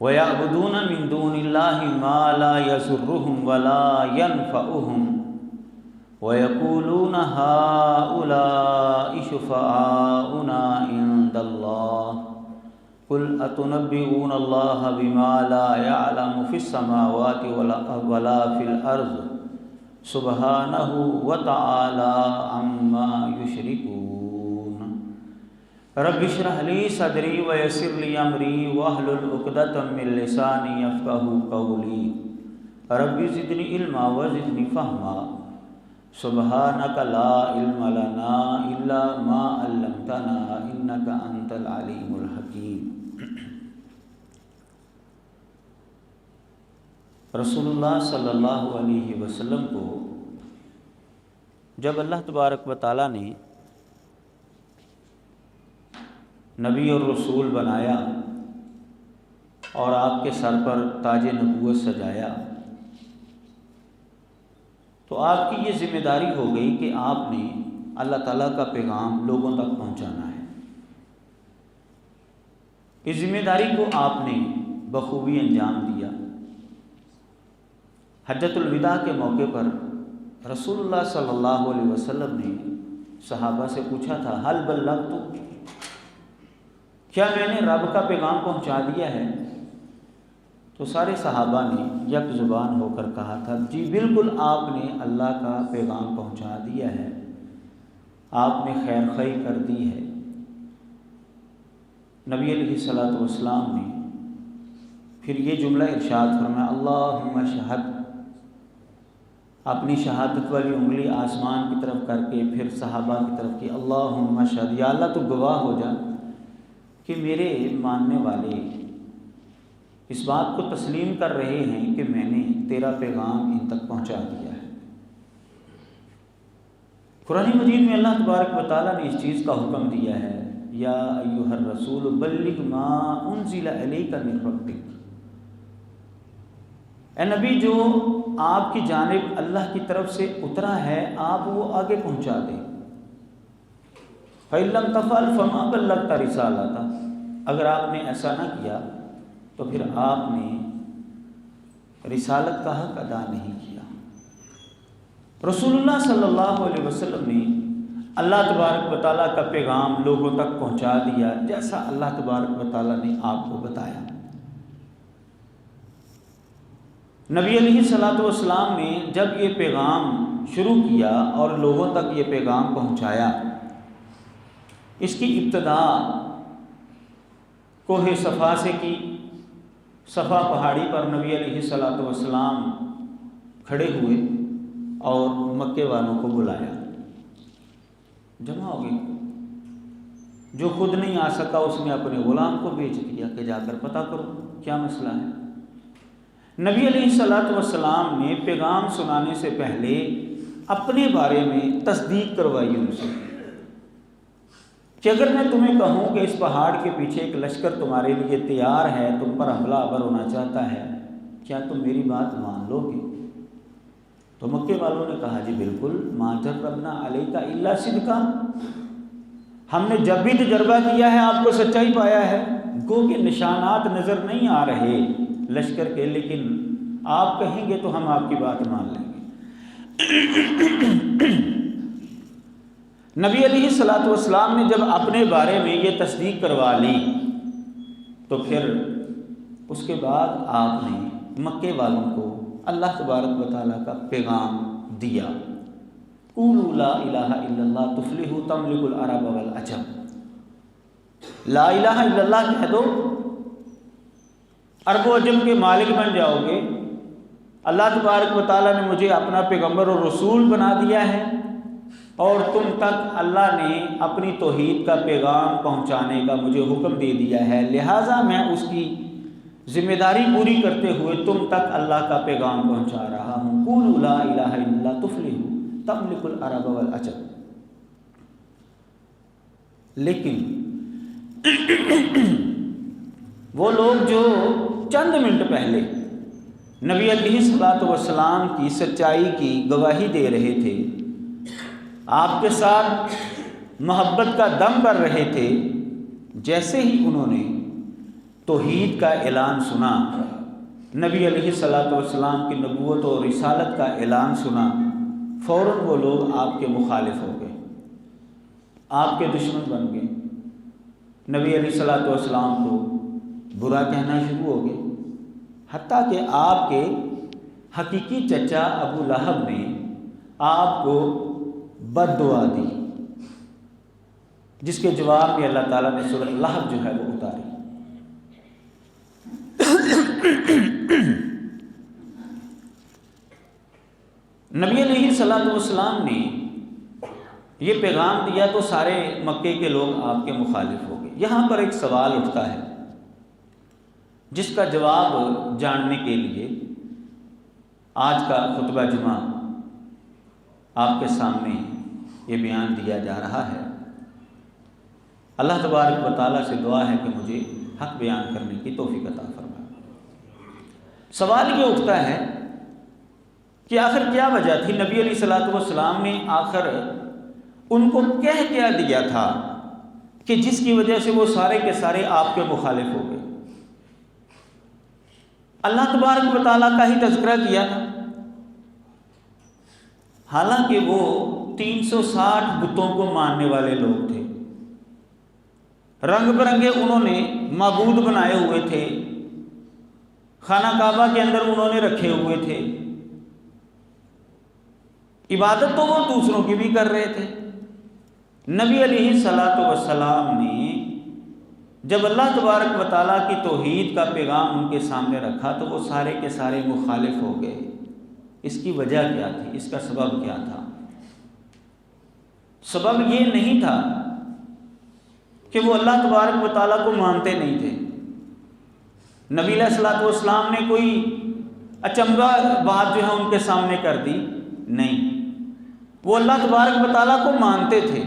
وَيَعْبُدُونَ مِن دُونِ اللَّهِ مَا لَا يَضُرُّهُمْ وَلَا يَنفَعُهُمْ وَيَقُولُونَ هَؤُلَاءِ شُفَعَاؤُنَا عِندَ اللَّهِ قُلْ أَتُنَبِّئُونَ اللَّهَ بِمَا لَا يَعْلَمُ فِي السَّمَاوَاتِ وَلَا فِي الْأَرْضِ سُبْحَانَهُ وَتَعَالَى عَمَّا يُشْرِكُونَ رب اشرح لي صدری ویسر لی امری واحلل عقدۃ من لسانی یفقہوا قولی رب زدنی علما وزدنی فہما سبحانک لا علم لنا الا ما علمتنا انک انت العلیم الحکیم۔ رسول اللہ صلی اللہ علیہ وسلم کو جب اللہ تبارک و تعالیٰ نے نبی اور رسول بنایا اور آپ کے سر پر تاج نبوت سجایا تو آپ کی یہ ذمہ داری ہو گئی کہ آپ نے اللہ تعالیٰ کا پیغام لوگوں تک پہنچانا ہے۔ اس ذمہ داری کو آپ نے بخوبی انجام دیا۔ حجۃ الوداع کے موقع پر رسول اللہ صلی اللہ علیہ وسلم نے صحابہ سے پوچھا تھا حل بلغت، کیا میں نے رب کا پیغام پہنچا دیا ہے؟ تو سارے صحابہ نے یک زبان ہو کر کہا تھا جی بالکل آپ نے اللہ کا پیغام پہنچا دیا ہے، آپ نے خیر خواہی کر دی ہے۔ نبی علیہ الصلوۃ والسلام نے پھر یہ جملہ ارشاد فرمایا اللہم شہد، اپنی شہادت والی انگلی آسمان کی طرف کر کے پھر صحابہ کی طرف کی اللہم شہد، یا اللہ تو گواہ ہو جا کہ میرے ماننے والے اس بات کو تسلیم کر رہے ہیں کہ میں نے تیرا پیغام ان تک پہنچا دیا ہے۔ قرآن مجید میں اللہ تبارک و تعالیٰ نے اس چیز کا حکم دیا ہے یا ایھا الرسول بلغ ما انزل الیک من ربک، اے نبی جو آپ کی جانب اللہ کی طرف سے اترا ہے آپ وہ آگے پہنچا دیں۔ فَإِن لَّمْ تَفْعَلْ فَمَا بَلَّغْتَ رِسَالَتَهُ، اگر آپ نے ایسا نہ کیا تو پھر آپ نے رسالت کا حق ادا نہیں کیا۔ رسول اللہ صلی اللہ علیہ وسلم نے اللہ تبارک و تعالیٰ کا پیغام لوگوں تک پہنچا دیا جیسا اللہ تبارک و تعالیٰ نے آپ کو بتایا۔ نبی علیہ الصلوۃ والسلام نے جب یہ پیغام شروع کیا اور لوگوں تک یہ پیغام پہنچایا، اس کی ابتدا کوہ صفا سے کی۔ صفا پہاڑی پر نبی علیہ الصلوۃ والسلام کھڑے ہوئے اور مکے والوں کو بلایا، جمع ہو گئے۔ جو خود نہیں آ سکا اس نے اپنے غلام کو بھیج دیا کہ جا کر پتہ کرو کیا مسئلہ ہے۔ نبی علیہ الصلوۃ والسلام نے پیغام سنانے سے پہلے اپنے بارے میں تصدیق کروائی ان سے کہ اگر میں تمہیں کہوں کہ اس پہاڑ کے پیچھے ایک لشکر تمہارے لیے تیار ہے، تم پر حملہ آور ہونا چاہتا ہے، کیا تم میری بات مان لو گے؟ تو مکے والوں نے کہا جی بالکل، ما جربنا علیک الا صدقا، ہم نے جب بھی تجربہ کیا ہے آپ کو سچائی پایا ہے۔ گو کہ نشانات نظر نہیں آ رہے لشکر کے، لیکن آپ کہیں گے تو ہم آپ کی بات مان لیں گے۔ نبی علیہ الصلوۃ والسلام نے جب اپنے بارے میں یہ تصدیق کروا لی تو پھر اس کے بعد آپ نے مکے والوں کو اللہ تبارک و تعالیٰ کا پیغام دیا۔ قولوا لا الہ الا اللہ تفلحوا تملک العرب والعجم، لا الہ الا اللہ کہہ دو عرب و عجم کے مالک بن جاؤ گے۔ اللہ تبارک و تعالیٰ نے مجھے اپنا پیغمبر اور رسول بنا دیا ہے اور تم تک اللہ نے اپنی توحید کا پیغام پہنچانے کا مجھے حکم دے دیا ہے، لہٰذا میں اس کی ذمہ داری پوری کرتے ہوئے تم تک اللہ کا پیغام پہنچا رہا ہوں۔ قولوا لا الہ الا اللہ تفلحوا تملک العرب والعجم۔ لیکن وہ لوگ جو چند منٹ پہلے نبی علیہ الصلوۃ والسلام کی سچائی کی گواہی دے رہے تھے، آپ کے ساتھ محبت کا دم بھر رہے تھے، جیسے ہی انہوں نے توحید کا اعلان سنا، نبی علیہ الصلوۃ والسلام کی نبوت اور رسالت کا اعلان سنا، فوراً وہ لوگ آپ کے مخالف ہو گئے، آپ کے دشمن بن گئے، نبی علیہ الصلوۃ والسلام کو برا کہنا شروع ہو گئے، حتیٰ کہ آپ کے حقیقی چچا ابو لہب نے آپ کو بد دعا دی، جس کے جواب میں اللہ تعالیٰ نے سورۃ لہب جو ہے وہ اتاری۔ نبی علیہ الصلوۃ والسلام نے یہ پیغام دیا تو سارے مکے کے لوگ آپ کے مخالف ہو گئے۔ یہاں پر ایک سوال اٹھتا ہے جس کا جواب جاننے کے لیے آج کا خطبہ جمعہ آپ کے سامنے یہ بیان دیا جا رہا ہے۔ اللہ تبارک و تعالیٰ سے دعا ہے کہ مجھے حق بیان کرنے کی توفیق عطا فرمائے۔ سوال یہ اٹھتا ہے کہ آخر کیا وجہ تھی، نبی علیہ الصلوۃ والسلام نے آخر ان کو کہہ کیا دیا تھا کہ جس کی وجہ سے وہ سارے کے سارے آپ کے مخالف ہو گئے؟ اللہ تبارک و تعالیٰ کا ہی تذکرہ کیا تھا، حالانکہ وہ 360 بتوں کو ماننے والے لوگ تھے، رنگ برنگے انہوں نے معبود بنائے ہوئے تھے، خانہ کعبہ کے اندر انہوں نے رکھے ہوئے تھے، عبادت تو وہ دوسروں کی بھی کر رہے تھے۔ نبی علیہ الصلوۃ والسلام نے جب اللہ تبارک و تعالیٰ کی توحید کا پیغام ان کے سامنے رکھا تو وہ سارے کے سارے مخالف ہو گئے۔ اس کی وجہ کیا تھی؟ اس کا سبب کیا تھا؟ سبب یہ نہیں تھا کہ وہ اللہ تبارک و تعالیٰ کو مانتے نہیں تھے، نبی علیہ الصلوۃ والسلام نے کوئی اچنبھا بات جو ہے ان کے سامنے کر دی، نہیں، وہ اللہ تبارک و تعالیٰ کو مانتے تھے،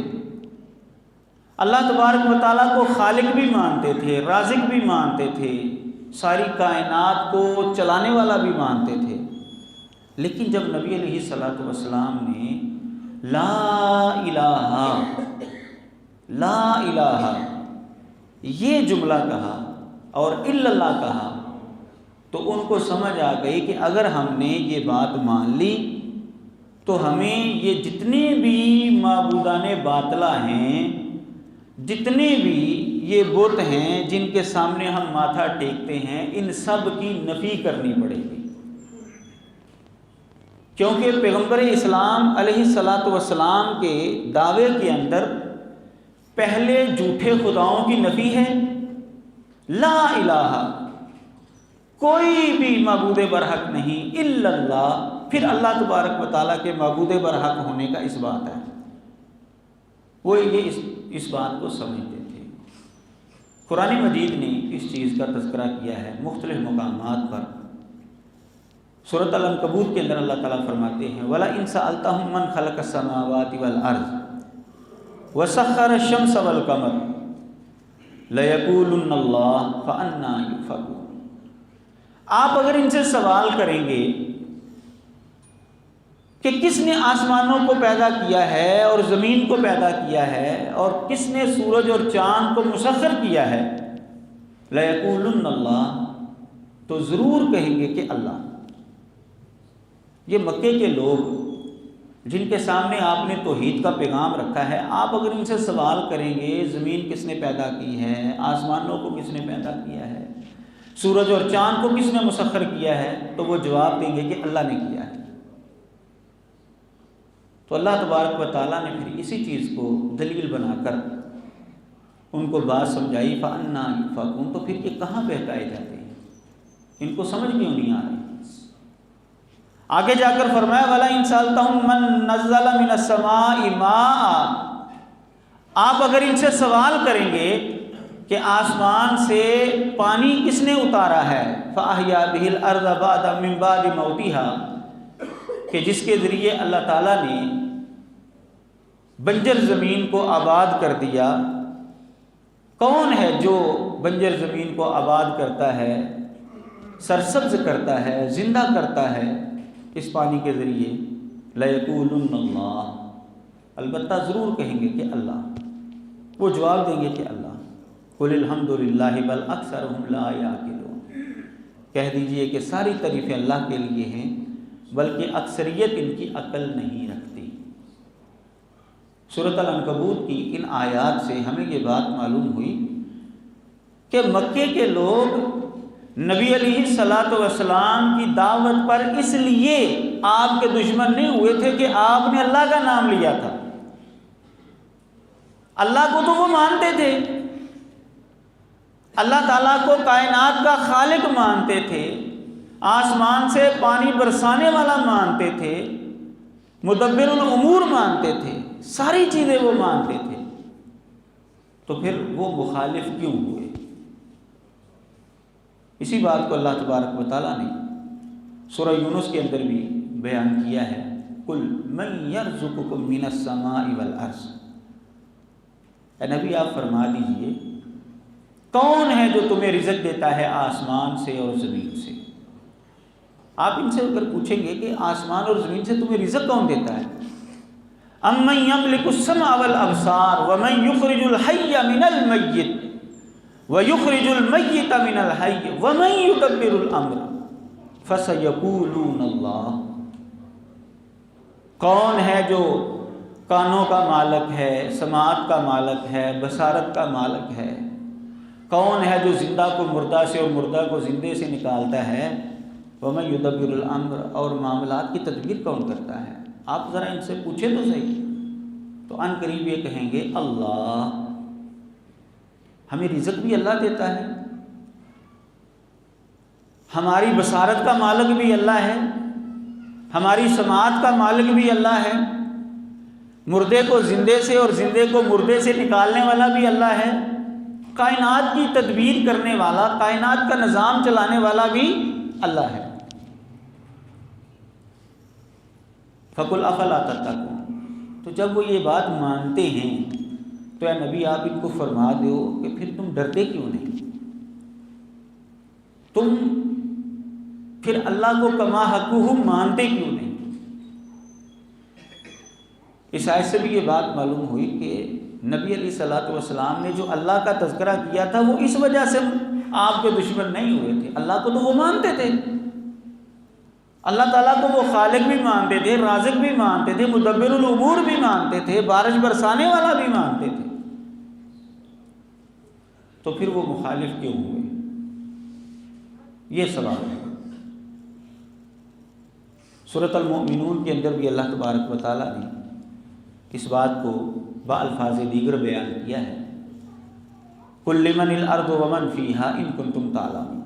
اللہ تبارک و تعالیٰ کو خالق بھی مانتے تھے، رازق بھی مانتے تھے، ساری کائنات کو چلانے والا بھی مانتے تھے، لیکن جب نبی علیہ الصلوۃ والسلام نے لا الہ یہ جملہ کہا اور الا اللہ کہا تو ان کو سمجھ آ گئی کہ اگر ہم نے یہ بات مان لی تو ہمیں یہ جتنے بھی معبودان باطلہ ہیں، جتنے بھی یہ بت ہیں جن کے سامنے ہم ماتھا ٹیکتے ہیں، ان سب کی نفی کرنی پڑے گی، کیونکہ پیغمبر اسلام علیہ الصلوۃ والسلام کے دعوے کے اندر پہلے جھوٹے خداؤں کی نفی ہے، لا الہ کوئی بھی معبود برحق نہیں الا اللہ، پھر اللہ تبارک و تعالیٰ کے معبود برحق ہونے کا اس بات ہے، وہ یہ اس بات کو سمجھتے تھے۔ قرآن مجید نے اس چیز کا تذکرہ کیا ہے مختلف مقامات پر۔ سورۃ العنکبوت کے اندر اللہ تعالیٰ فرماتے ہیں وَلَئِن سَأَلْتَهُم مَّن خَلَقَ السَّمَاوَاتِ وَالْأَرْضَ وَسَخَّرَ الشَّمْسَ وَالْقَمَرَ لَيَقُولُنَّ اللَّهُ فَأَنَّىٰ يُؤْفَكُونَ۔ آپ اگر ان سے سوال کریں گے کہ کس نے آسمانوں کو پیدا کیا ہے اور زمین کو پیدا کیا ہے اور کس نے سورج اور چاند کو مسخر کیا ہے، لَيَقُولُنَّ اللَّهُ تو ضرور کہیں گے کہ اللہ۔ یہ مکے کے لوگ جن کے سامنے آپ نے توحید کا پیغام رکھا ہے، آپ اگر ان سے سوال کریں گے زمین کس نے پیدا کی ہے، آسمانوں کو کس نے پیدا کیا ہے، سورج اور چاند کو کس نے مسخر کیا ہے، تو وہ جواب دیں گے کہ اللہ نے کیا ہے۔ تو اللہ تبارک و تعالیٰ نے پھر اسی چیز کو دلیل بنا کر ان کو بات سمجھائی، فَأَنَّىٰ يُؤْفَكُونَ، تو پھر یہ کہاں بہکائے جاتے ہیں، ان کو سمجھ کیوں نہیں آ رہی؟ آگے جا کر فرمایا وَلَئِن سَأَلْتَهُم مَّن نَّزَّلَ مِنَ السَّمَاءِ مَاءً، آپ اگر ان سے سوال کریں گے کہ آسمان سے پانی کس نے اتارا ہے، فَأَحْيَا بِهِ الْأَرْضَ بَعْدَ مِن بَعْدِ مَوْتِهَا، کہ جس کے ذریعے اللہ تعالیٰ نے بنجر زمین کو آباد کر دیا۔ کون ہے جو بنجر زمین کو آباد کرتا ہے، سرسبز کرتا ہے، زندہ کرتا ہے اس پانی کے ذریعے؟ لَيَقُولُنَّ اللَّهُ، البتہ ضرور کہیں گے کہ اللہ۔ وہ جواب دیں گے کہ اللہ۔ قل الحمدللہ بل اکثرہم لا یعقلون، کہہ دیجئے کہ ساری تعریفیں اللہ کے لیے ہیں بلکہ اکثریت ان کی عقل نہیں رکھتی۔ سورۃ العنکبوت کی ان آیات سے ہمیں یہ بات معلوم ہوئی کہ مکے کے لوگ نبی علیہ الصلوۃ والسلام کی دعوت پر اس لیے آپ کے دشمن نہیں ہوئے تھے کہ آپ نے اللہ کا نام لیا تھا۔ اللہ کو تو وہ مانتے تھے، اللہ تعالیٰ کو کائنات کا خالق مانتے تھے، آسمان سے پانی برسانے والا مانتے تھے، مدبر الامور مانتے تھے، ساری چیزیں وہ مانتے تھے، تو پھر وہ مخالف کیوں ہوئے؟ اسی بات کو اللہ تبارک و تعالیٰ نے سورہ یونس کے اندر بھی بیان کیا ہے، قل من یرزقکم من السماء والارض، اے نبی آپ فرما دیجئے کون ہے جو تمہیں رزق دیتا ہے آسمان سے اور زمین سے؟ آپ ان سے اگر پوچھیں گے کہ آسمان اور زمین سے تمہیں رزق کون دیتا ہے؟ امن یملک السمع والابصار ومن یخرج الحی من المیت ویخرج المیت من الحی ومن یدبر الامر فسیقولون اللہ، کون ہے جو کانوں کا مالک ہے، سماعت کا مالک ہے، بصارت کا مالک ہے؟ کون ہے جو زندہ کو مردہ سے اور مردہ کو زندے سے نکالتا ہے؟ وَمَن يُدَبِّرُ الْأَمْرَ، اور معاملات کی تدبیر کون کرتا ہے؟ آپ ذرا ان سے پوچھیں تو صحیح، تو ان قریب یہ کہیں گے اللہ، ہمیں رزق بھی اللہ دیتا ہے، ہماری بصارت کا مالک بھی اللہ ہے، ہماری سماعت کا مالک بھی اللہ ہے، مردے کو زندے سے اور زندے کو مردے سے نکالنے والا بھی اللہ ہے، کائنات کی تدبیر کرنے والا، کائنات کا نظام چلانے والا بھی اللہ ہے۔ فَقُلْ أَفَلَا تَتَّقُونَ، تو جب وہ یہ بات مانتے ہیں تو اے نبی آپ ان کو فرما دو کہ پھر تم ڈرتے کیوں نہیں؟ تم پھر اللہ کو کما حقہ مانتے کیوں نہیں؟ اس آیت سے بھی یہ بات معلوم ہوئی کہ نبی علیہ الصلوۃ والسلام نے جو اللہ کا تذکرہ کیا تھا وہ اس وجہ سے آپ کے دشمن نہیں ہوئے تھے، اللہ کو تو وہ مانتے تھے، اللہ تعالیٰ کو وہ خالق بھی مانتے تھے، رازق بھی مانتے تھے، مدبر الامور بھی مانتے تھے، بارش برسانے والا بھی مانتے تھے، تو پھر وہ مخالف کیوں ہوئے؟ یہ سوال ہے۔ سورۃ المؤمنون کے اندر بھی اللہ تبارک و تعالیٰ نے اس بات کو بالفاظ دیگر بیان کیا ہے، قُل لِّمَنِ الْأَرْضُ وَمَنْ فِيهَا إِن كُنتُمْ تَعْلَمُونَ،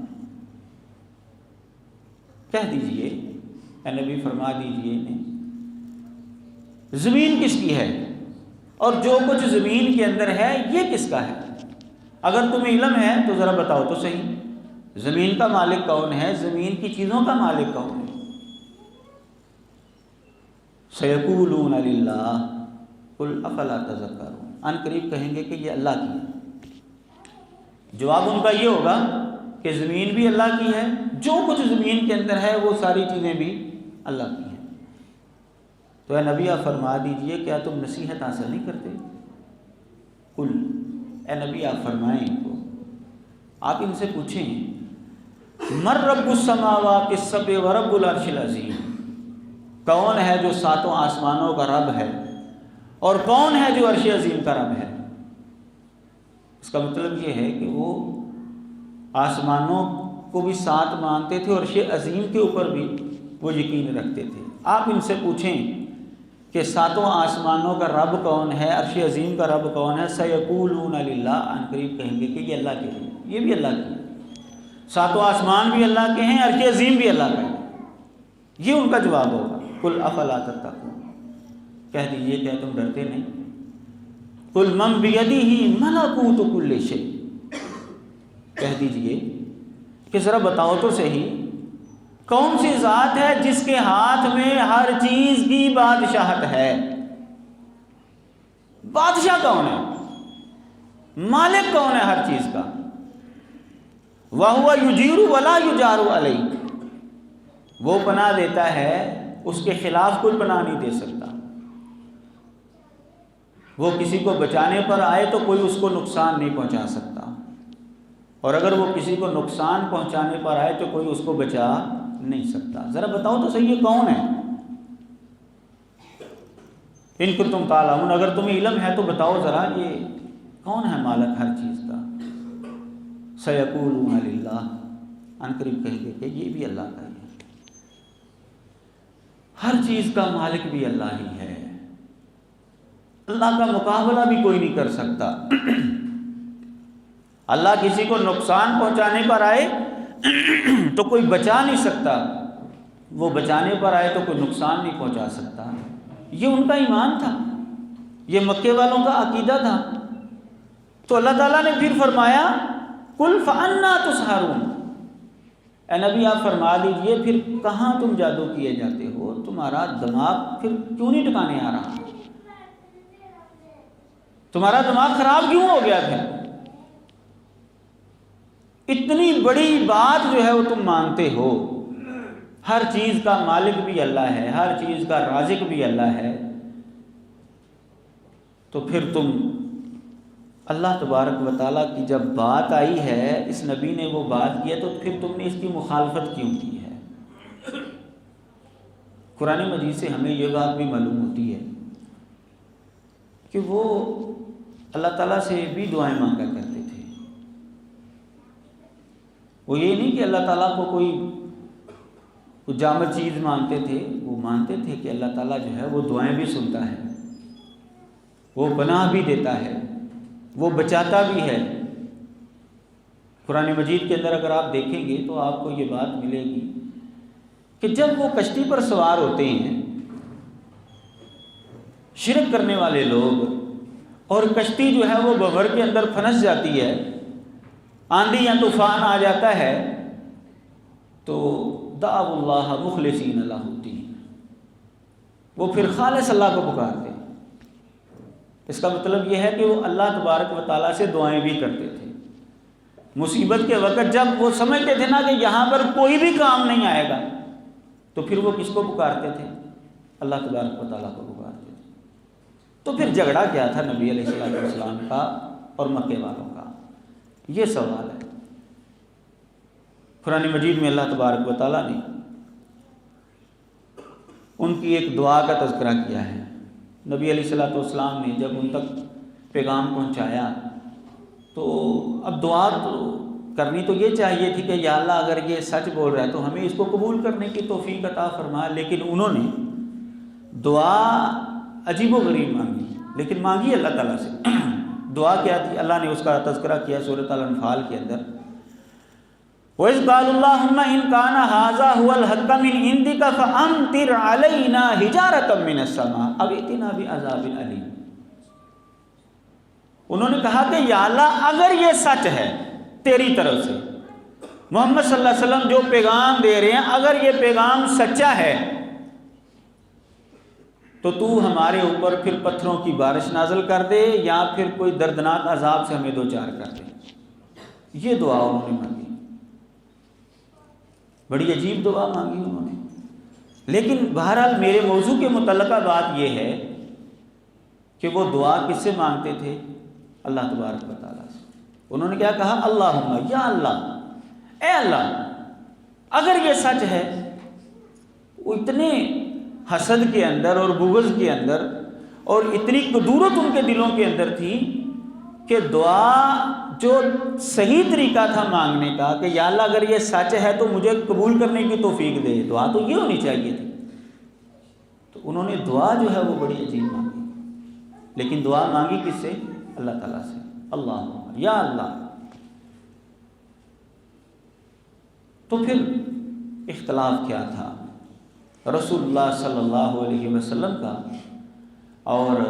کہہ دیجئے اے نبی فرما دیجئے زمین کس کی ہے اور جو کچھ زمین کے اندر ہے یہ کس کا ہے؟ اگر تمہیں علم ہے تو ذرا بتاؤ تو صحیح، زمین کا مالک کون ہے، زمین کی چیزوں کا مالک کون ہے؟ سَيَقُولُونَ لِلَّهِ قُلْ أَفَلَا تَذَكَّرُونَ، ان قریب کہیں گے کہ یہ اللہ کی ہے۔ جواب ان کا یہ ہوگا کہ زمین بھی اللہ کی ہے، جو کچھ زمین کے اندر ہے وہ ساری چیزیں بھی اللہ کی ہیں۔ تو اے نبی آپ فرما دیجئے کیا تم نصیحت حاصل نہیں کرتے؟ قل، اے نبی آپ فرمائیں ان کو، آپ ان سے پوچھیں مَن رَبُّ السَّمَاوَاتِ السَّبْعِ وَرَبُّ الْعَرْشِ الْعَظِيمِ، کون ہے جو ساتوں آسمانوں کا رب ہے اور کون ہے جو عرش عظیم کا رب ہے؟ اس کا مطلب یہ ہے کہ وہ آسمانوں کو بھی ساتھ مانتے تھے اور عرش عظیم کے اوپر بھی وہ یقین رکھتے تھے۔ آپ ان سے پوچھیں کہ ساتوں آسمانوں کا رب کون ہے، عرش عظیم کا رب کون ہے؟ سیقولون للہ، ان قریب کہیں گے کہ یہ اللہ کے ہیں، یہ بھی اللہ کے ہیں، ساتوں آسمان بھی اللہ کے ہیں، عرش عظیم بھی اللہ کا ہے، یہ ان کا جواب ہوگا۔ قل افلا تتقون، کہہ دیجئے کیا تم ڈرتے نہیں؟ قل من بیدہ ملکوت کل شیء، کہہ دیجئے کہ ذرا بتاؤ تو صحیح کون سی ذات ہے جس کے ہاتھ میں ہر چیز کی بادشاہت ہے؟ بادشاہ کون ہے؟ مالک کون ہے ہر چیز کا؟ وَهُوَ يُجِيرُ وَلَا يُجَارُ عَلَيْهِ، وہ پناہ دیتا ہے، اس کے خلاف کوئی پناہ نہیں دے سکتا۔ وہ کسی کو بچانے پر آئے تو کوئی اس کو نقصان نہیں پہنچا سکتا، اور اگر وہ کسی کو نقصان پہنچانے پر آئے تو کوئی اس کو بچا نہیں سکتا۔ ذرا بتاؤ تو صحیح یہ کون ہے؟ ان کو تم تعلمون، اگر تمہیں علم ہے تو بتاؤ ذرا یہ کون ہے مالک ہر چیز کا؟ سیقولون للہ، ان قریب کہیں گے کہ یہ بھی اللہ کا ہی ہے، ہر چیز کا مالک بھی اللہ ہی ہے، اللہ کا مقابلہ بھی کوئی نہیں کر سکتا۔ اللہ کسی کو نقصان پہنچانے پر آئے تو کوئی بچا نہیں سکتا، وہ بچانے پر آئے تو کوئی نقصان نہیں پہنچا سکتا۔ یہ ان کا ایمان تھا، یہ مکے والوں کا عقیدہ تھا۔ تو اللہ تعالیٰ نے پھر فرمایا قُلْ فَأَنَّا تُسْحَرُونَ، اے نبی آپ فرما دیجئے پھر کہاں تم جادو کیے جاتے ہو، تمہارا دماغ پھر کیوں نہیں ٹھکانے آ رہا، تمہارا دماغ خراب کیوں ہو گیا؟ پھر اتنی بڑی بات جو ہے وہ تم مانتے ہو، ہر چیز کا مالک بھی اللہ ہے، ہر چیز کا رازق بھی اللہ ہے، تو پھر تم اللہ تبارک و تعالیٰ کی جب بات آئی ہے، اس نبی نے وہ بات کی ہے، تو پھر تم نے اس کی مخالفت کیوں کی ہے؟ قرآن مجید سے ہمیں یہ بات بھی معلوم ہوتی ہے کہ وہ اللہ تعالیٰ سے بھی دعائیں مانگا کرتے تھے۔ وہ یہ نہیں کہ اللہ تعالیٰ کو کوئی جامد چیز مانگتے تھے، وہ مانتے تھے کہ اللہ تعالیٰ جو ہے وہ دعائیں بھی سنتا ہے، وہ پناہ بھی دیتا ہے، وہ بچاتا بھی ہے۔ قرآن مجید کے اندر اگر آپ دیکھیں گے تو آپ کو یہ بات ملے گی کہ جب وہ کشتی پر سوار ہوتے ہیں شرک کرنے والے لوگ، اور کشتی جو ہے وہ بحر کے اندر پھنس جاتی ہے، آندھی یا طوفان آ جاتا ہے، تو دعوا اللہ مخلصین لہ الدین، وہ پھر خالص اللہ کو پکارتے ہیں۔ اس کا مطلب یہ ہے کہ وہ اللہ تبارک و تعالیٰ سے دعائیں بھی کرتے تھے۔ مصیبت کے وقت جب وہ سمجھتے تھے نا کہ یہاں پر کوئی بھی کام نہیں آئے گا، تو پھر وہ کس کو پکارتے تھے؟ اللہ تبارک و تعالیٰ کو پکارتے تھے۔ تو پھر جھگڑا کیا تھا نبی علیہ السلام کا اور مکے والوں کا؟ یہ سوال ہے۔ قرآن مجید میں اللہ تبارک و تعالیٰ نے ان کی ایک دعا کا تذکرہ کیا ہے۔ نبی علیہ السلام نے جب ان تک پیغام پہنچایا تو اب دعا تو کرنی تو یہ چاہیے تھی کہ یا اللہ اگر یہ سچ بول رہا ہے تو ہمیں اس کو قبول کرنے کی توفیق عطا فرما، لیکن انہوں نے دعا عجیب و غریب مانگی، لیکن مانگی اللہ تعالیٰ سے۔ دعا کیا تھی؟ اللہ نے اس کا تذکرہ کیا سورۃ الانفال کے اندر، وَإِذْ قَالُوا اللَّهُمَّ إِنْ كَانَ هَذَا هُوَ الْحَقَّ مِنْ عِنْدِكَ فَأَمْطِرْ عَلَيْنَا حِجَارَةً مِنَ السَّمَاءِ أَوْ ائْتِنَا بِعَذَابٍ أَلِيمٍ۔ انہوں نے کہا کہ یا اللہ اگر یہ سچ ہے تیری طرف سے، محمد صلی اللہ علیہ وسلم جو پیغام دے رہے ہیں، اگر یہ پیغام سچا ہے تو تو ہمارے اوپر پھر پتھروں کی بارش نازل کر دے، یا پھر کوئی دردناک عذاب سے ہمیں دوچار کر دے۔ یہ دعا انہوں نے مانگی، بڑی عجیب دعا مانگی انہوں نے۔ لیکن بہرحال میرے موضوع کے متعلقہ بات یہ ہے کہ وہ دعا کس سے مانگتے تھے؟ اللہ تبارک و تعالیٰ سے۔ انہوں نے کیا کہا؟ اللہم، یا اللہ، اے اللہ اگر یہ سچ ہے۔ وہ اتنے حسد کے اندر اور بغض کے اندر اور اتنی کدورت ان کے دلوں کے اندر تھی کہ دعا جو صحیح طریقہ تھا مانگنے کا کہ یا اللہ اگر یہ سچ ہے تو مجھے قبول کرنے کی توفیق دے، دعا تو یہ ہونی چاہیے تھی۔ تو انہوں نے دعا جو ہے وہ بڑی عجیب مانگی، لیکن دعا مانگی کس سے؟ اللہ تعالیٰ سے۔ اللہ، یا اللہ۔ تو پھر اختلاف کیا تھا رسول اللہ صلی اللہ علیہ وسلم کا اور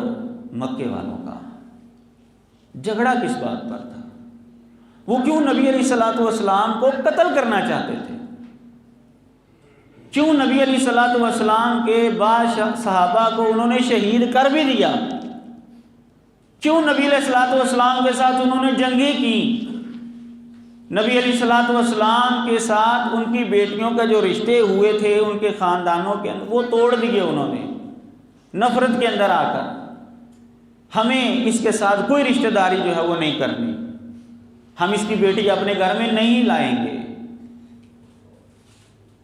مکے والوں کا؟ جھگڑا کس بات پر تھا؟ وہ کیوں نبی علیہ السلام کو قتل کرنا چاہتے تھے؟ کیوں نبی علیہ السلام کے بعض صحابہ کو انہوں نے شہید کر بھی دیا؟ کیوں نبی علیہ السلام کے ساتھ انہوں نے جنگیں کی؟ نبی علیہ السلام کے ساتھ ان کی بیٹیوں کا جو رشتے ہوئے تھے ان کے خاندانوں کے اندر وہ توڑ دیے انہوں نے، نفرت کے اندر آ کر۔ ہمیں اس کے ساتھ کوئی رشتہ داری جو ہے وہ نہیں کرنی، ہم اس کی بیٹی اپنے گھر میں نہیں لائیں گے۔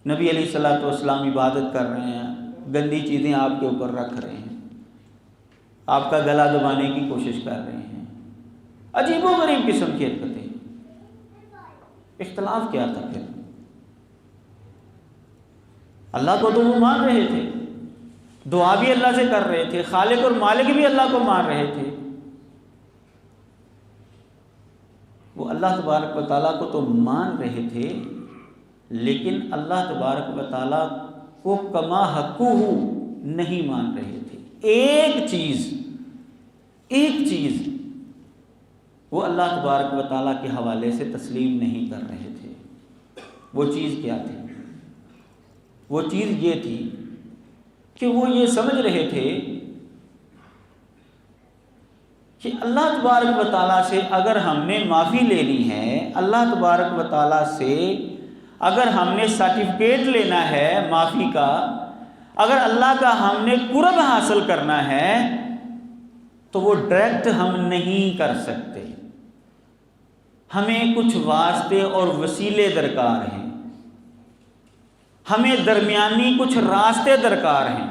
نبی علیہ الصلوۃ والسلام عبادت کر رہے ہیں، گندی چیزیں آپ کے اوپر رکھ رہے ہیں، آپ کا گلا دبانے کی کوشش کر رہے ہیں، عجیب و غریب قسم کی حرکتیں۔ اختلاف کیا تھا پھر؟ اللہ کو تو وہ مان رہے تھے، دعا بھی اللہ سے کر رہے تھے، خالق اور مالک بھی اللہ کو مان رہے تھے۔ وہ اللہ تبارک و تعالیٰ کو تو مان رہے تھے، لیکن اللہ تبارک و تعالیٰ کو کما حقہ نہیں مان رہے تھے۔ ایک چیز وہ اللہ تبارک و تعالیٰ کے حوالے سے تسلیم نہیں کر رہے تھے۔ وہ چیز کیا تھی؟ وہ چیز یہ تھی کہ وہ یہ سمجھ رہے تھے کہ اللہ تبارک و تعالیٰ سے اگر ہم نے معافی لینی ہے، اللہ تبارک و تعالیٰ سے اگر ہم نے سرٹیفکیٹ لینا ہے معافی کا، اگر اللہ کا ہم نے قرب حاصل کرنا ہے، تو وہ ڈائریکٹ ہم نہیں کر سکتے، ہمیں کچھ واسطے اور وسیلے درکار ہیں، ہمیں درمیانی کچھ راستے درکار ہیں۔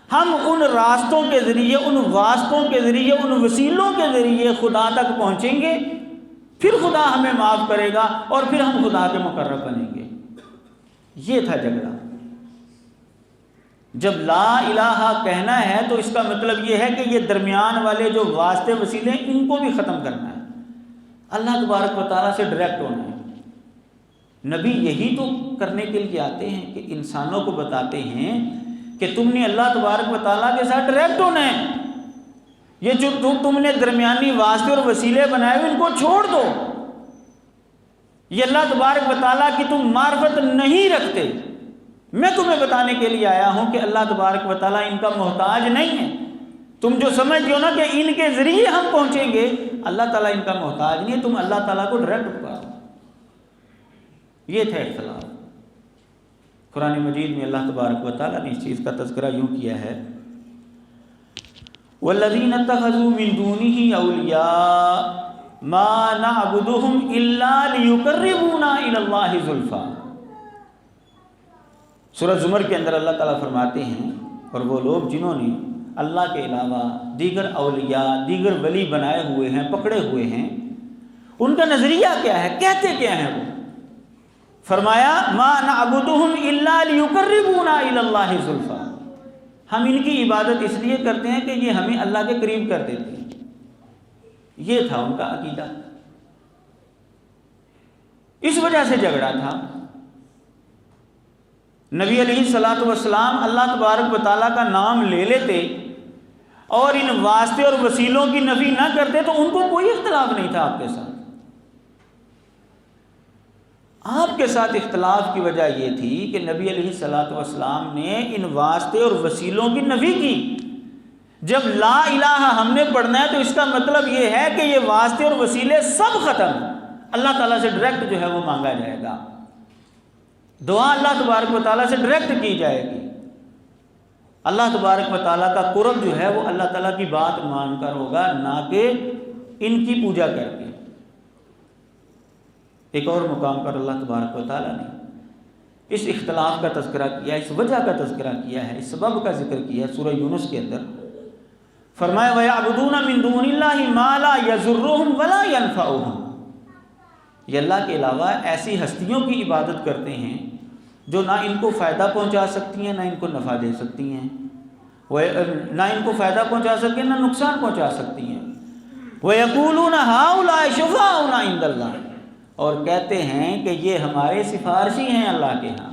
ہم ان راستوں کے ذریعے، ان واسطوں کے ذریعے، ان وسیلوں کے ذریعے خدا تک پہنچیں گے، پھر خدا ہمیں معاف کرے گا اور پھر ہم خدا کے مقرب بنیں گے۔ یہ تھا جھگڑا۔ جب لا الہ کہنا ہے تو اس کا مطلب یہ ہے کہ یہ درمیان والے جو واسطے وسیلے ہیں ان کو بھی ختم کرنا ہے، اللہ تبارک و تعالیٰ سے ڈائریکٹ ہونا ہے۔ نبی یہی تو کرنے کے لیے آتے ہیں کہ انسانوں کو بتاتے ہیں کہ تم نے اللہ تبارک و تعالیٰ کے ساتھ ڈائریکٹ ہونا ہے، یہ جو تم نے درمیانی واسطے اور وسیلے بنائے ہوئے ان کو چھوڑ دو۔ یہ اللہ تبارک و تعالیٰ کی تم معرفت نہیں رکھتے، میں تمہیں بتانے کے لیے آیا ہوں کہ اللہ تبارک و تعالیٰ ان کا محتاج نہیں ہے۔ تم جو سمجھتے ہو نا کہ ان کے ذریعے ہم پہنچیں گے، اللہ تعالیٰ ان کا محتاج نہیں ہے، تم اللہ تعالیٰ کو ڈائریکٹ پکارو۔ یہ تھا اختلاف۔ قرآن مجید میں اللہ تبارک و تعالیٰ نے اس چیز کا تذکرہ یوں کیا ہے، وَالَّذِينَ اتَّخَذُوا مِن دُونِهِ أَوْلِيَاءَ مَا نَعْبُدُهُمْ إِلَّا لِيُقَرِّبُونَا إِلَى اللَّهِ زُلْفَىٰ۔ سورہ زمر کے اندر اللہ تعالیٰ فرماتے ہیں، اور وہ لوگ جنہوں نے اللہ کے علاوہ دیگر اولیاء، دیگر ولی بنائے ہوئے ہیں، پکڑے ہوئے ہیں، ان کا نظریہ کیا ہے، کہتے کیا ہیں وہ؟ فرمایا مَا نَعْبُدُهُمْ إِلَّا لِيُقَرِّبُونَا إِلَى اللَّهِ زُلْفَىٰ، ہم ان کی عبادت اس لیے کرتے ہیں کہ یہ ہمیں اللہ کے قریب کر دیتے ہیں۔ یہ تھا ان کا عقیدہ، اس وجہ سے جھگڑا تھا۔ نبی علیہ الصلوۃ والسلام اللہ تبارک و تعالیٰ کا نام لے لیتے اور ان واسطے اور وسیلوں کی نفی نہ کرتے تو ان کو کوئی اختلاف نہیں تھا آپ کے ساتھ۔ آپ کے ساتھ اختلاف کی وجہ یہ تھی کہ نبی علیہ الصلوۃ والسلام نے ان واسطے اور وسیلوں کی نفی کی۔ جب لا الہ ہم نے پڑھنا ہے تو اس کا مطلب یہ ہے کہ یہ واسطے اور وسیلے سب ختم، اللہ تعالیٰ سے ڈائریکٹ جو ہے وہ مانگا جائے گا، دعا اللہ تبارک و تعالیٰ سے ڈائریکٹ کی جائے گی۔ اللہ تبارک و تعالیٰ کا قرب جو ہے وہ اللہ تعالیٰ کی بات مان کر ہوگا، نہ کہ ان کی پوجا کر کے۔ ایک اور مقام پر اللہ تبارک و تعالیٰ نے اس اختلاف کا تذکرہ کیا، اس وجہ کا تذکرہ کیا ہے، اس سبب کا ذکر کیا ہے سورہ یونس کے اندر۔ فرمایا وَيَعْبُدُونَ مِن دُونِ اللَّهِ مَا لَا يَضُرُّهُمْ وَلَا يَنفَعُهُمْ، یہ اللہ کے علاوہ ایسی ہستیوں کی عبادت کرتے ہیں جو نہ ان کو فائدہ پہنچا سکتی ہیں، نہ ان کو نفع دے سکتی ہیں، نہ ان کو فائدہ پہنچا سکتی ہیں، نہ نقصان پہنچا سکتی ہیں۔ وَيَقُولُونَ هَؤُلَاءِ شُفَعَاؤُنَا عِندَ اللَّهِ، اور کہتے ہیں کہ یہ ہمارے سفارشی ہیں اللہ کے ہاں۔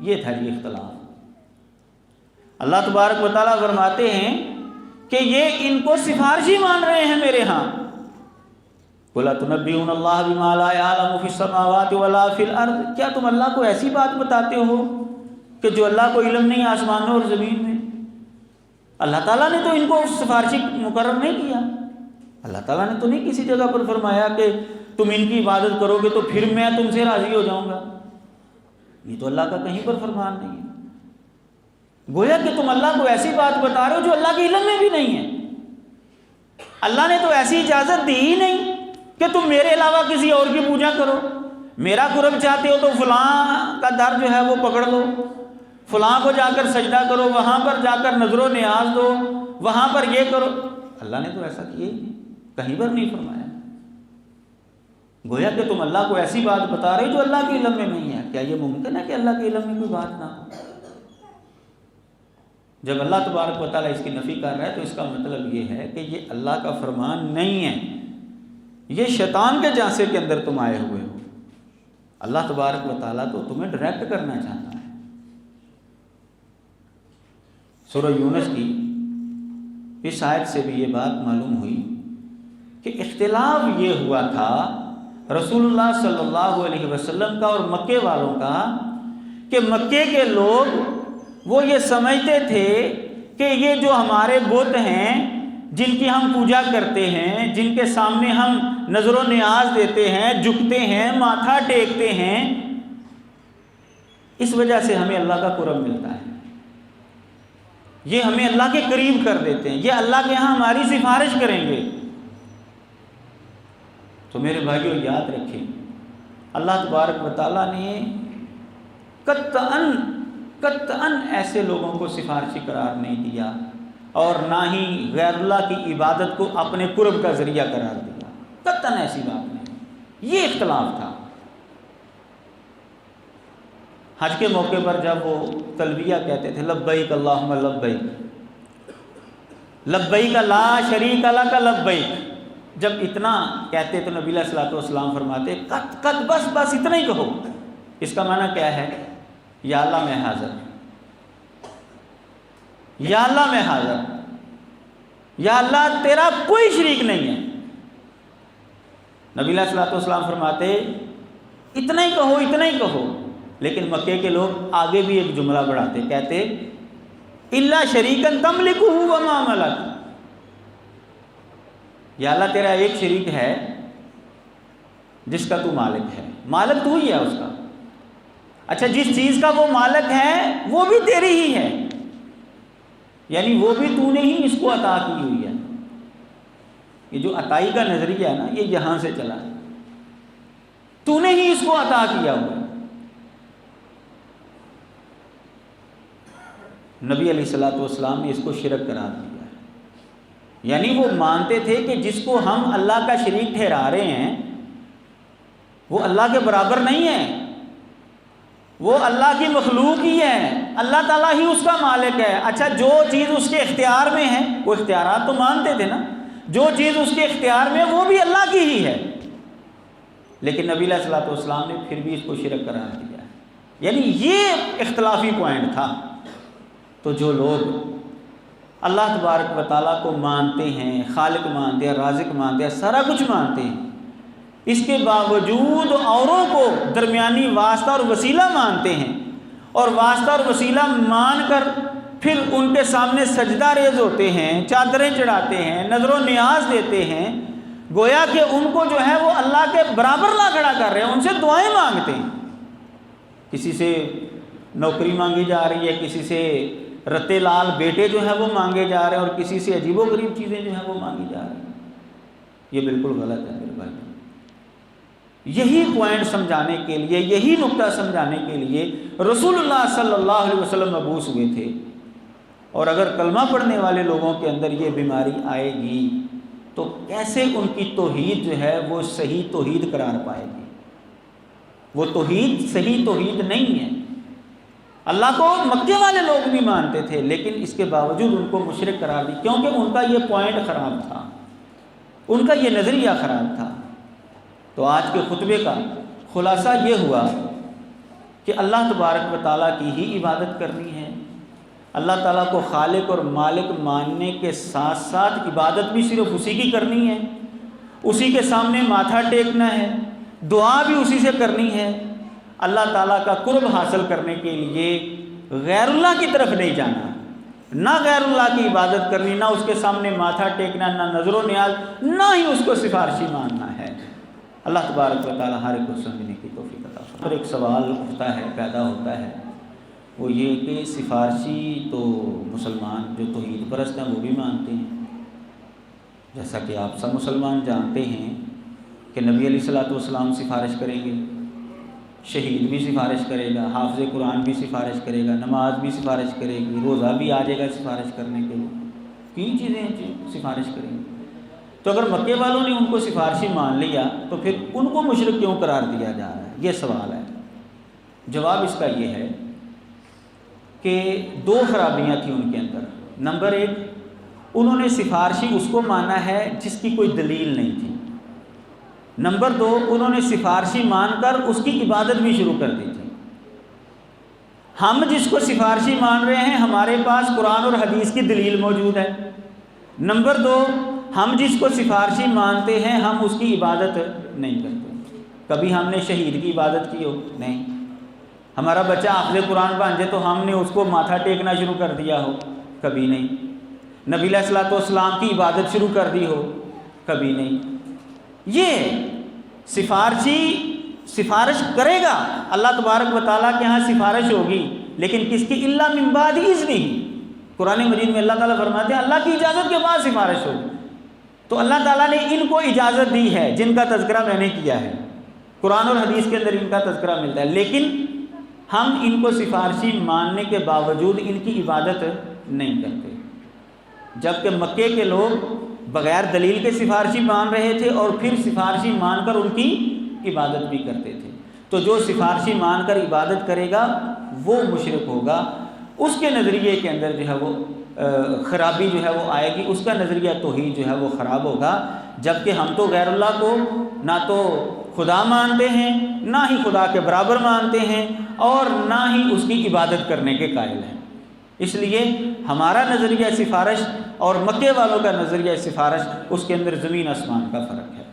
یہ تھا یہ اختلاف۔ اللہ تبارک و تعالیٰ فرماتے ہیں کہ یہ ان کو سفارشی مان رہے ہیں میرے ہاں۔ قُلْ أَتُنَبِّئُونَ اللَّهَ بِمَا لَا يَعْلَمُ فِي السَّمَاوَاتِ وَلَا فِي الْأَرْضِ، کیا تم اللہ کو ایسی بات بتاتے ہو کہ جو اللہ کو علم نہیں آسمانوں اور زمین میں؟ اللہ تعالیٰ نے تو ان کو سفارشی مقرر نہیں کیا۔ اللہ تعالیٰ نے تو نہیں کسی جگہ پر فرمایا کہ تم ان کی عبادت کرو گے تو پھر میں تم سے راضی ہو جاؤں گا۔ یہ تو اللہ کا کہیں پر فرمان نہیں ہے۔ گویا کہ تم اللہ کو ایسی بات بتا رہے ہو جو اللہ کے علم میں بھی نہیں ہے۔ اللہ نے تو ایسی اجازت دی ہی نہیں کہ تم میرے علاوہ کسی اور کی پوجا کرو. میرا قرب چاہتے ہو تو فلاں کا در جو ہے وہ پکڑ لو، فلاں کو جا کر سجدہ کرو، وہاں پر جا کر نظر و نیاز دو، وہاں پر یہ کرو. اللہ نے تو ایسا کیا ہی نہیں، کہیں پر نہیں فرمایا. گویا کہ تم اللہ کو ایسی بات بتا رہے جو اللہ کے علم میں نہیں ہے. کیا یہ ممکن ہے کہ اللہ کے علم میں کوئی بات نہ ہو؟ جب اللہ تبارک و تعالیٰ اس کی نفی کر رہا ہے تو اس کا مطلب یہ ہے کہ یہ اللہ کا فرمان نہیں ہے، یہ شیطان کے جانسے کے اندر تم آئے ہوئے ہو. اللہ تبارک و تعالیٰ تو تمہیں ڈائریکٹ کرنا چاہتا ہے. سورہ یونس کی اس آیت سے بھی یہ بات معلوم ہوئی کہ اختلاف یہ ہوا تھا رسول اللہ صلی اللہ علیہ وسلم کا اور مکے والوں کا کہ مکے کے لوگ وہ یہ سمجھتے تھے کہ یہ جو ہمارے بت ہیں جن کی ہم پوجا کرتے ہیں، جن کے سامنے ہم نظر و نیاز دیتے ہیں، جھکتے ہیں، ماتھا ٹیکتے ہیں، اس وجہ سے ہمیں اللہ کا قرب ملتا ہے، یہ ہمیں اللہ کے قریب کر دیتے ہیں، یہ اللہ کے ہاں ہماری سفارش کریں گے. تو میرے بھائیوں یاد رکھیں، اللہ تبارک و تعالیٰ نے قطعاً ایسے لوگوں کو سفارشی قرار نہیں دیا اور نہ ہی غیر اللہ کی عبادت کو اپنے قرب کا ذریعہ قرار دیا. قطعاً ایسی بات نہیں. یہ اختلاف تھا. حج کے موقع پر جب وہ تلبیہ کہتے تھے لبیک اللہم لبیک، لبیک لا شریک لک لبیک، جب اتنا کہتے تو نبی علیہ الصلوۃ والسلام فرماتے قط بس اتنا ہی کہو. اس کا معنی کیا ہے؟ یا اللہ میں حاضر، یا اللہ میں حاضر، یا اللہ تیرا کوئی شریک نہیں ہے. نبی علیہ الصلوۃ والسلام فرماتے اتنا ہی کہو، اتنا ہی کہو. لیکن مکے کے لوگ آگے بھی ایک جملہ بڑھاتے، کہتے الا شریکن تملکہ وما ملک، یا اللہ تیرا ایک شریک ہے جس کا تو مالک ہے، مالک تو ہی ہے اس کا. اچھا جس چیز کا وہ مالک ہے وہ بھی تیری ہی ہے، یعنی وہ بھی تو نے ہی اس کو عطا کی ہوئی ہے. یہ جو عطائی کا نظریہ ہے نا، یہ یہاں سے چلا ہے، تو نے ہی اس کو عطا کیا ہوا ہے. نبی علیہ الصلوۃ والسلام نے اس کو شرک قرار دیا ہے. یعنی وہ مانتے تھے کہ جس کو ہم اللہ کا شریک ٹھہرا رہے ہیں وہ اللہ کے برابر نہیں ہے، وہ اللہ کی مخلوق ہی ہے، اللہ تعالیٰ ہی اس کا مالک ہے. اچھا جو چیز اس کے اختیار میں ہے، وہ اختیارات تو مانتے تھے نا، جو چیز اس کے اختیار میں ہے وہ بھی اللہ کی ہی ہے. لیکن نبی علیہ الصلوۃ والسلام نے پھر بھی اس کو شرک قرار دیا ہے. یعنی یہ اختلافی پوائنٹ تھا. تو جو لوگ اللہ تبارک و تعالیٰ کو مانتے ہیں، خالق مانتے ہیں، رازق مانتے ہیں، سارا کچھ مانتے ہیں، اس کے باوجود اوروں کو درمیانی واسطہ اور وسیلہ مانتے ہیں، اور واسطہ اور وسیلہ مان کر پھر ان کے سامنے سجدہ ریز ہوتے ہیں، چادریں چڑھاتے ہیں، نظر و نیاز دیتے ہیں، گویا کہ ان کو جو ہے وہ اللہ کے برابر لا کھڑا کر رہے ہیں، ان سے دعائیں مانگتے ہیں. کسی سے نوکری مانگی جا رہی ہے، کسی سے رتے لال بیٹے جو ہیں وہ مانگے جا رہے ہیں، اور کسی سے عجیب و غریب چیزیں جو ہیں وہ مانگی جا رہی ہیں. یہ بالکل غلط ہے میرے بھائی. یہی پوائنٹ سمجھانے کے لیے، یہی نقطہ سمجھانے کے لیے رسول اللہ صلی اللہ علیہ وسلم مبعوث ہوئے تھے. اور اگر کلمہ پڑھنے والے لوگوں کے اندر یہ بیماری آئے گی تو کیسے ان کی توحید جو ہے وہ صحیح توحید قرار پائے گی؟ وہ توحید صحیح توحید نہیں ہے. اللہ کو مکے والے لوگ بھی مانتے تھے، لیکن اس کے باوجود ان کو مشرک قرار دی، کیونکہ ان کا یہ پوائنٹ خراب تھا، ان کا یہ نظریہ خراب تھا. تو آج کے خطبے کا خلاصہ یہ ہوا کہ اللہ تبارک و تعالیٰ کی ہی عبادت کرنی ہے. اللہ تعالیٰ کو خالق اور مالک ماننے کے ساتھ ساتھ عبادت بھی صرف اسی کی کرنی ہے، اسی کے سامنے ماتھا ٹیکنا ہے، دعا بھی اسی سے کرنی ہے. اللہ تعالیٰ کا قرب حاصل کرنے کے لیے غیر اللہ کی طرف نہیں جانا، نہ غیر اللہ کی عبادت کرنی، نہ اس کے سامنے ماتھا ٹیکنا، نہ نظر و نیاز، نہ ہی اس کو سفارشی ماننا ہے. اللہ تبارک و تعالیٰ ہر ایک کو سمجھنے کی توفیق عطا فرمائے. اور ایک سوال اٹھتا ہے، پیدا ہوتا ہے، وہ یہ کہ سفارشی تو مسلمان جو توحید پرست ہیں وہ بھی مانتے ہیں، جیسا کہ آپ سب مسلمان جانتے ہیں کہ نبی علیہ الصلوۃ والسلام سفارش کریں گے، شہید بھی سفارش کرے گا، حافظ قرآن بھی سفارش کرے گا، نماز بھی سفارش کرے گی، روزہ بھی آ جائے گا سفارش کرنے کے لیے، 3 چیزیں سفارش کریں گی۔ تو اگر مکے والوں نے ان کو سفارشی مان لیا تو پھر ان کو مشرک کیوں قرار دیا جا رہا ہے؟ یہ سوال ہے۔ جواب اس کا یہ ہے کہ 2 خرابیاں تھیں ان کے اندر۔ نمبر 1، انہوں نے سفارشی اس کو مانا ہے جس کی کوئی دلیل نہیں تھی۔ نمبر 2، انہوں نے سفارشی مان کر اس کی عبادت بھی شروع کر دی تھی۔ ہم جس کو سفارشی مان رہے ہیں ہمارے پاس قرآن اور حدیث کی دلیل موجود ہے۔ نمبر 2، ہم جس کو سفارشی مانتے ہیں ہم اس کی عبادت نہیں کرتے۔ کبھی ہم نے شہید کی عبادت کی ہو؟ نہیں۔ ہمارا بچہ حافظ قرآن بن جائے تو ہم نے اس کو ماتھا ٹیکنا شروع کر دیا ہو؟ کبھی نہیں۔ نبی علیہ الصلوۃ والسلام کی عبادت شروع کر دی ہو؟ کبھی نہیں۔ یہ سفارش کرے گا، اللہ تبارک و تعالیٰ کے ہاں سفارش ہوگی، لیکن کس کی؟ الا من بعد اذنہ۔ قرآن مجید میں اللہ تعالیٰ فرماتے ہیں اللہ کی اجازت کے بعد سفارش ہوگی۔ تو اللہ تعالیٰ نے ان کو اجازت دی ہے جن کا تذکرہ میں نے کیا ہے، قرآن اور حدیث کے اندر ان کا تذکرہ ملتا ہے، لیکن ہم ان کو سفارشی ماننے کے باوجود ان کی عبادت نہیں کرتے۔ جبکہ مکے کے لوگ بغیر دلیل کے سفارشی مان رہے تھے اور پھر سفارشی مان کر ان کی عبادت بھی کرتے تھے۔ تو جو سفارشی مان کر عبادت کرے گا وہ مشرک ہوگا، اس کے نظریے کے اندر جو ہے وہ خرابی جو ہے وہ آئے گی، اس کا نظریہ توحید جو ہے وہ خراب ہوگا۔ جبکہ ہم تو غیر اللہ کو نہ تو خدا مانتے ہیں، نہ ہی خدا کے برابر مانتے ہیں، اور نہ ہی اس کی عبادت کرنے کے قائل ہیں۔ اس لیے ہمارا نظریہ سفارش اور مکے والوں کا نظریہ سفارش، اس کے اندر زمین آسمان کا فرق ہے۔